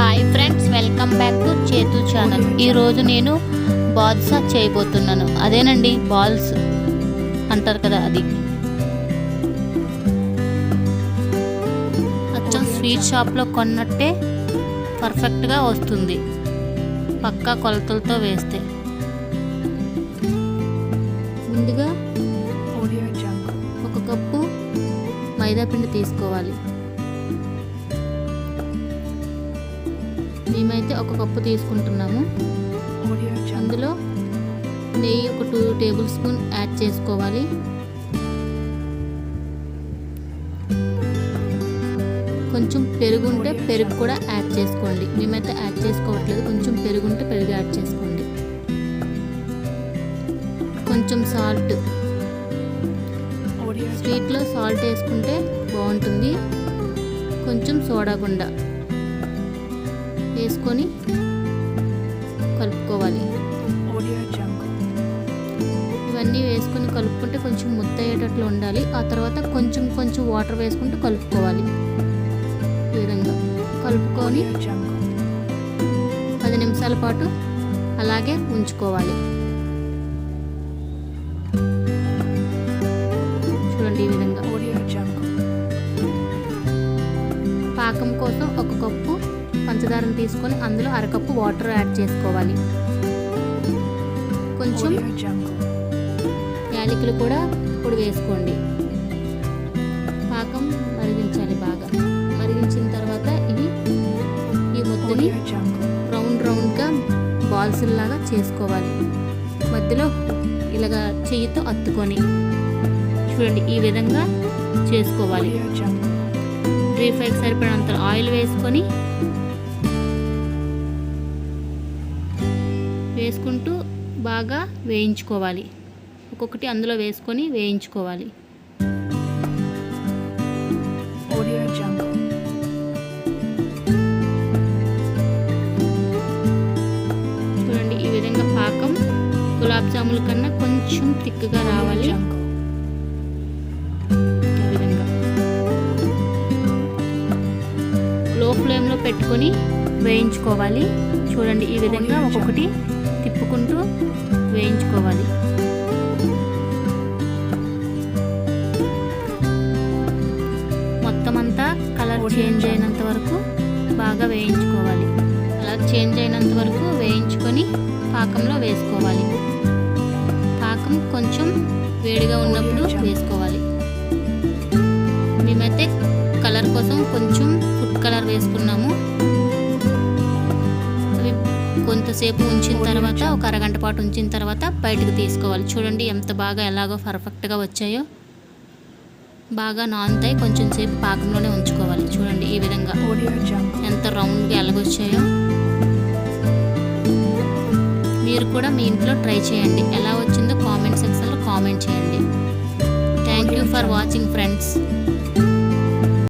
Hi friends, welcome back to చేతు channel. ఈరోజు నేను బాదుషా చేయబోతున్నాను. అదేనండి, బాల్స్ అంటారు కదా, అది అచ్చం స్వీట్ షాప్లో కొన్నట్టే పర్ఫెక్ట్గా వస్తుంది, పక్కా కొలతలతో వేస్తే. ముందుగా ఒక కప్పు మైదా పిండి తీసుకోవాలి. మేమైతే ఒక కప్పు తీసుకుంటున్నాము. అందులో నెయ్యి ఒక 2 టేబుల్ స్పూన్ యాడ్ చేసుకోవాలి. కొంచెం పెరుగు ఉంటే పెరుగు కూడా యాడ్ చేసుకోండి. మేమైతే యాడ్ చేసుకోవట్లేదు, కొంచెం పెరుగు ఉంటే పెరుగు యాడ్ చేసుకోండి. కొంచెం సాల్ట్, స్వీట్లో సాల్ట్ వేసుకుంటే బాగుంటుంది. కొంచెం సోడా గుండ వేసుకొని కలుపుకోవాలి. ఇవన్నీ వేసుకొని కలుపుకుంటే కొంచెం ముద్దయ్యేటట్లు ఉండాలి. ఆ తర్వాత కొంచెం కొంచెం వాటర్ వేసుకుంటూ కలుపుకోవాలి. ఈ విధంగా కలుపుకొని 10 నిమిషాల పాటు అలాగే ఉంచుకోవాలి. చూడండి, ఈ విధంగా. పాకం కోసం ఒక కప్పు పంచదారను తీసుకొని అందులో అరకప్పు వాటర్ యాడ్ చేసుకోవాలి. కొంచెం యాలకులు కూడా ఇప్పుడు వేసుకోండి. పాకం మరిగించాలి బాగా. మరిగించిన తర్వాత ఈ ముద్దని రౌండ్గా బాల్స్ లాగా చేసుకోవాలి. మధ్యలో ఇలాగా చెయ్యితో అత్తుకొని చూడండి, ఈ విధంగా చేసుకోవాలి. డీప్ ఫ్రైకి సరిపడినంత ఆయిల్ వేసుకుంటూ బాగా వేయించుకోవాలి. ఒక్కొక్కటి అందులో వేసుకొని వేయించుకోవాలి. చూడండి, ఈ విధంగా పాకం గులాబ్ జాముల కన్నా కొంచెం థిక్గా రావాలి. ఈ విధంగా లో ఫ్లేమ్లో పెట్టుకొని వేయించుకోవాలి. చూడండి, ఈ విధంగా ఒక్కొక్కటి తిప్పుకుంటూ వేయించుకోవాలి. మొత్తం అంతా కలర్ చేంజ్ అయినంత వరకు బాగా వేయించుకోవాలి. కలర్ చేంజ్ అయినంత వరకు వేయించుకొని పాకంలో వేసుకోవాలి. పాకం కొంచెం వేడిగా ఉన్నప్పుడు వేసుకోవాలి. మేమైతే కలర్ కోసం కొంచెం ఫుడ్ కలర్ వేసుకున్నాము. కొంతసేపు ఉంచిన తర్వాత, ఒక అరగంట పాటు ఉంచిన తర్వాత బయటకు తీసుకోవాలి. చూడండి ఎంత బాగా ఎలాగో పర్ఫెక్ట్గా వచ్చాయో. బాగా నానుతాయి, కొంచెం సేపు పాకంలోనే ఉంచుకోవాలి. చూడండి, ఈ విధంగా ఎంత రౌండ్గా ఎలాగొచ్చాయో. మీరు కూడా మీ ఇంట్లో ట్రై చేయండి. ఎలా వచ్చిందో కామెంట్ సెక్షన్లో కామెంట్ చేయండి. Thank you for watching friends.